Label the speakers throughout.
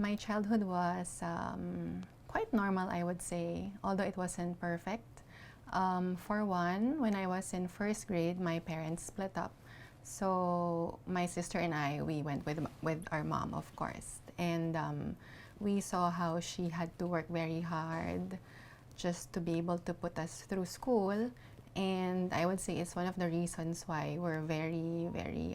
Speaker 1: My childhood was quite normal, I would say, although it wasn't perfect. For one, when I was in first grade, my parents split up. So my sister and I, we went with our mom, of course. And we saw how she had to work very hard just to be able to put us through school. And I would say it's one of the reasons why we're very, very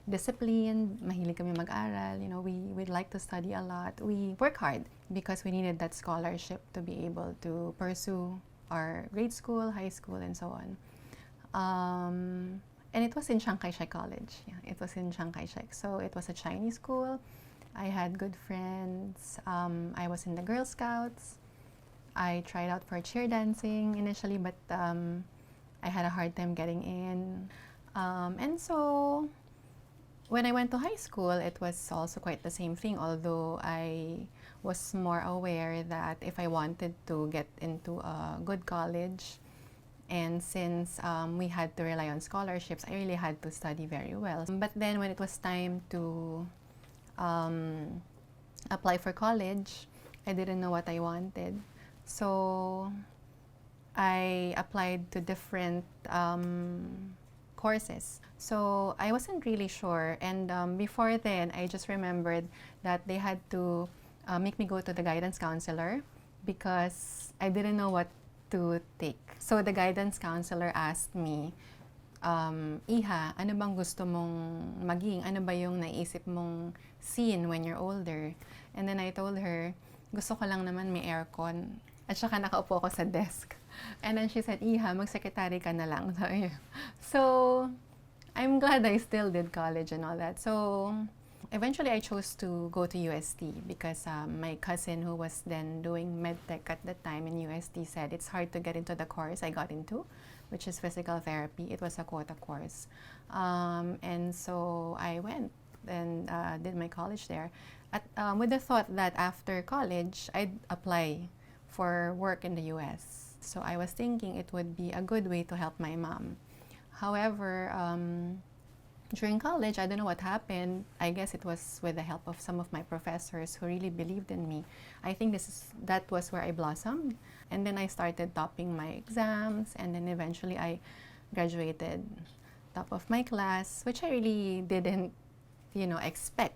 Speaker 1: disciplined, mahilig kami mag-aral, you know, we'd like to study a lot. We work hard because we needed that scholarship to be able to pursue our grade school, high school, and so on. And it was in Chiang Kai-shek College. Yeah, it was in Chiang Kai-shek. So it was a Chinese school. I had good friends. I was in the Girl Scouts. I tried out for cheer dancing initially, but I had a hard time getting in. And so when I went to high school, it was also quite the same thing, although I was more aware that if I wanted to get into a good college, and since we had to rely on scholarships, I really had to study very well. But then when it was time to apply for college, I didn't know what I wanted. So I applied to different courses. So I wasn't really sure, and before then, I just remembered that they had to make me go to the guidance counselor because I didn't know what to take. So the guidance counselor asked me, Iha, ano bang gusto mong maging? Ano ba yung naisip mong scene when you're older? And then I told her, gusto ko lang naman may aircon. At saka nakaupo ako sa desk. And then she said, Iha, mag-secretary ka na lang. So, I'm glad I still did college and all that. So, eventually I chose to go to UST because my cousin who was then doing medtech at the time in UST said it's hard to get into the course I got into, which is physical therapy. It was a quota course. And so I went and did my college there with the thought that after college, I'd apply for work in the US. So I was thinking it would be a good way to help my mom. However, during college, I don't know what happened. I guess it was with the help of some of my professors who really believed in me. I think that was where I blossomed. And then I started topping my exams, and then eventually I graduated top of my class, which I really didn't, expect.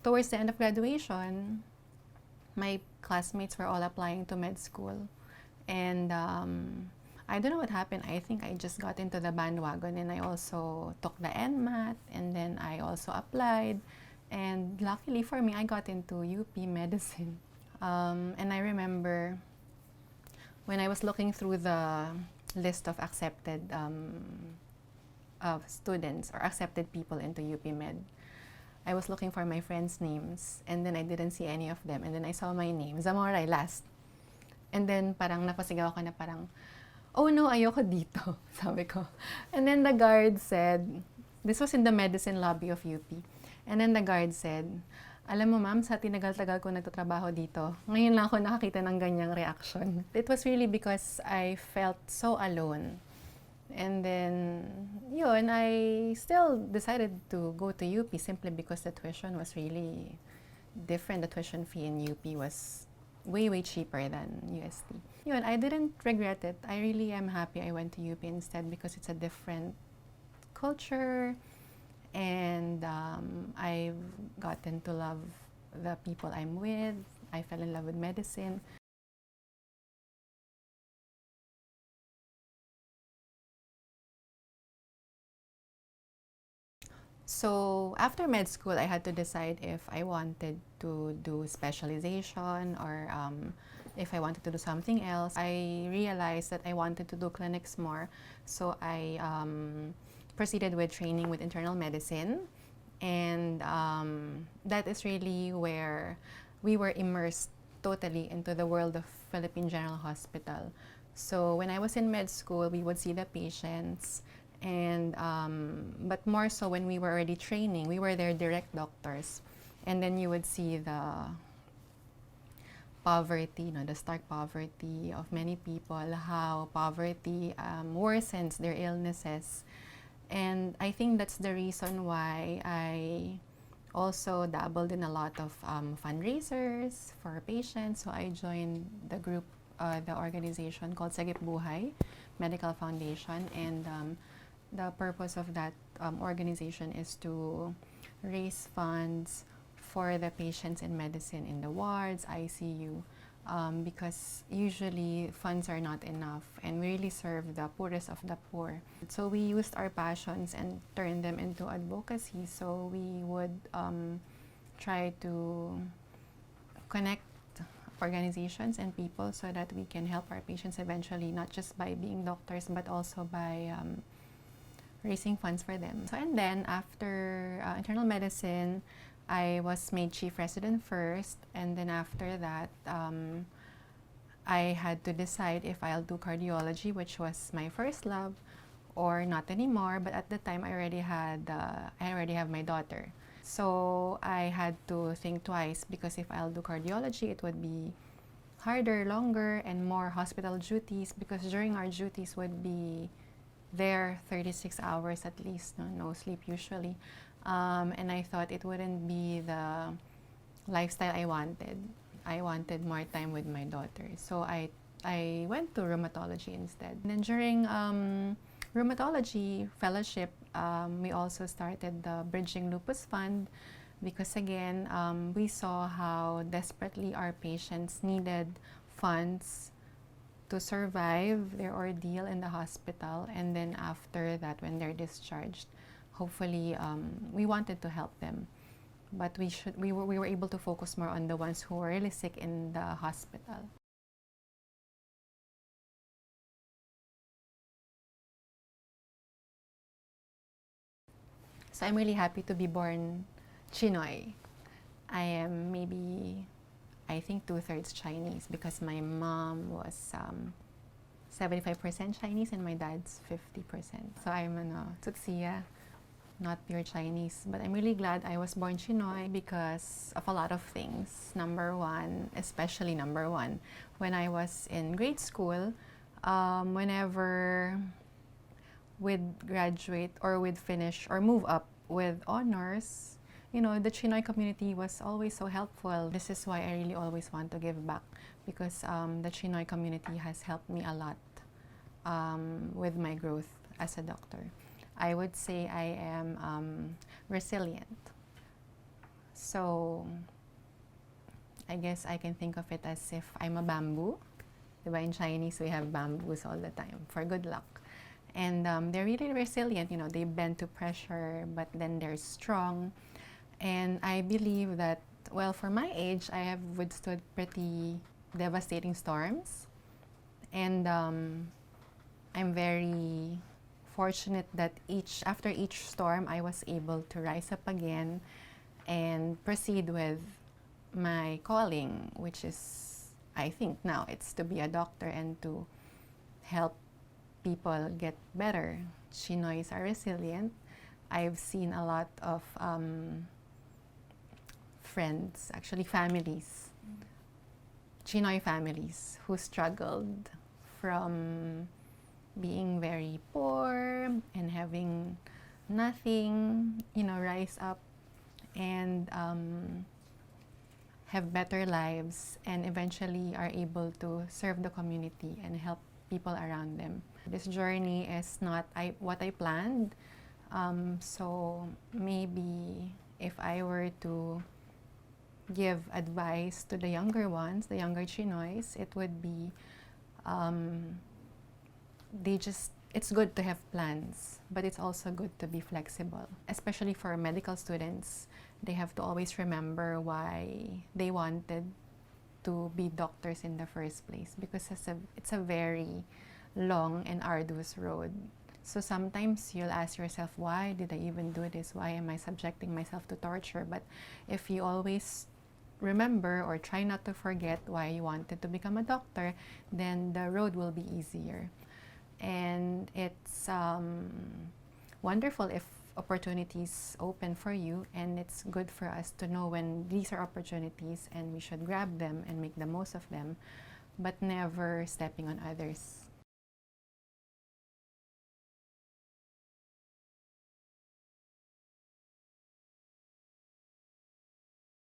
Speaker 1: Towards the end of graduation, my classmates were all applying to med school. And I don't know what happened. I think I just got into the bandwagon, and I also took the NMAT, and then I also applied. And luckily for me, I got into UP Medicine. And I remember when I was looking through the list of accepted of students or accepted people into UP Med, I was looking for my friends' names, and then I didn't see any of them. And then I saw my name, Zamora last. And then parang napasigaw ako na parang, oh no, ayoko dito, sabi ko. And then the guard said, this was in the medicine lobby of UP. And then the guard said, alam mo ma'am, sa tinagal-tagal ko nagtatrabaho dito, ngayon lang ako nakakita ng ganyang reaction. It was really because I felt so alone. And then, I still decided to go to UP simply because the tuition was really different. The tuition fee in UP was way, way cheaper than UST. I didn't regret it. I really am happy I went to UP instead because it's a different culture, and I've gotten to love the people I'm with. I fell in love with medicine. So after med school, I had to decide if I wanted to do specialization or if I wanted to do something else. I realized that I wanted to do clinics more, so I proceeded with training with internal medicine, and that is really where we were immersed totally into the world of Philippine General Hospital. So when I was in med school, we would see the patients, and but more so when we were already training, we were their direct doctors, and then you would see the poverty, the stark poverty of many people, how poverty worsens their illnesses. And I think that's the reason why I also dabbled in a lot of fundraisers for patients. So I joined the group, the organization called Sagip Buhay Medical Foundation, and the purpose of that organization is to raise funds for the patients in medicine in the wards, ICU, because usually funds are not enough, and we really serve the poorest of the poor. So we used our passions and turned them into advocacy. So we would try to connect organizations and people so that we can help our patients eventually, not just by being doctors, but also by raising funds for them. So, and then after internal medicine, I was made chief resident first, and then after that, I had to decide if I'll do cardiology, which was my first love, or not anymore. But at the time, I already have my daughter, so I had to think twice, because if I'll do cardiology, it would be harder, longer, and more hospital duties, because during our duties would be there 36 hours at least, no sleep usually. And I thought it wouldn't be the lifestyle I wanted. I wanted more time with my daughter. So I went to rheumatology instead. And then during rheumatology fellowship, we also started the Bridging Lupus Fund, because again, we saw how desperately our patients needed funds to survive their ordeal in the hospital, and then after that, when they're discharged, hopefully we wanted to help them, but we were able to focus more on the ones who were really sick in the hospital. So I'm really happy to be born Chinoy. I am maybe, I think, 2/3 Chinese, because my mom was 75% Chinese and my dad's 50%. So I'm Tutsia, not pure Chinese. But I'm really glad I was born Chinoy because of a lot of things. Especially number one, when I was in grade school, whenever we'd graduate or we'd finish or move up with honors, you know, the Chinoy community was always so helpful. This is why I really always want to give back, because the Chinoy community has helped me a lot with my growth as a doctor. I would say I am resilient. So I guess I can think of it as if I'm a bamboo. Diba, in Chinese, we have bamboos all the time for good luck. And they're really resilient, you know, they bend to pressure, but then they're strong. And I believe that, well, for my age, I have withstood pretty devastating storms. And I'm very fortunate that after each storm, I was able to rise up again and proceed with my calling, which is, I think now, it's to be a doctor and to help people get better. Chinoys are resilient. I've seen a lot of friends, actually families, Chinoy families who struggled from being very poor and having nothing, you know, rise up and have better lives, and eventually are able to serve the community and help people around them. This journey is not what I planned, so maybe if I were to give advice to the younger ones, the younger Chinoys, it would be it's good to have plans, but it's also good to be flexible. Especially for medical students, they have to always remember why they wanted to be doctors in the first place, because it's a very long and arduous road. So sometimes you'll ask yourself, why did I even do this? Why am I subjecting myself to torture? But if you always remember or try not to forget why you wanted to become a doctor, then the road will be easier. And it's wonderful if opportunities open for you, and it's good for us to know when these are opportunities and we should grab them and make the most of them, but never stepping on others.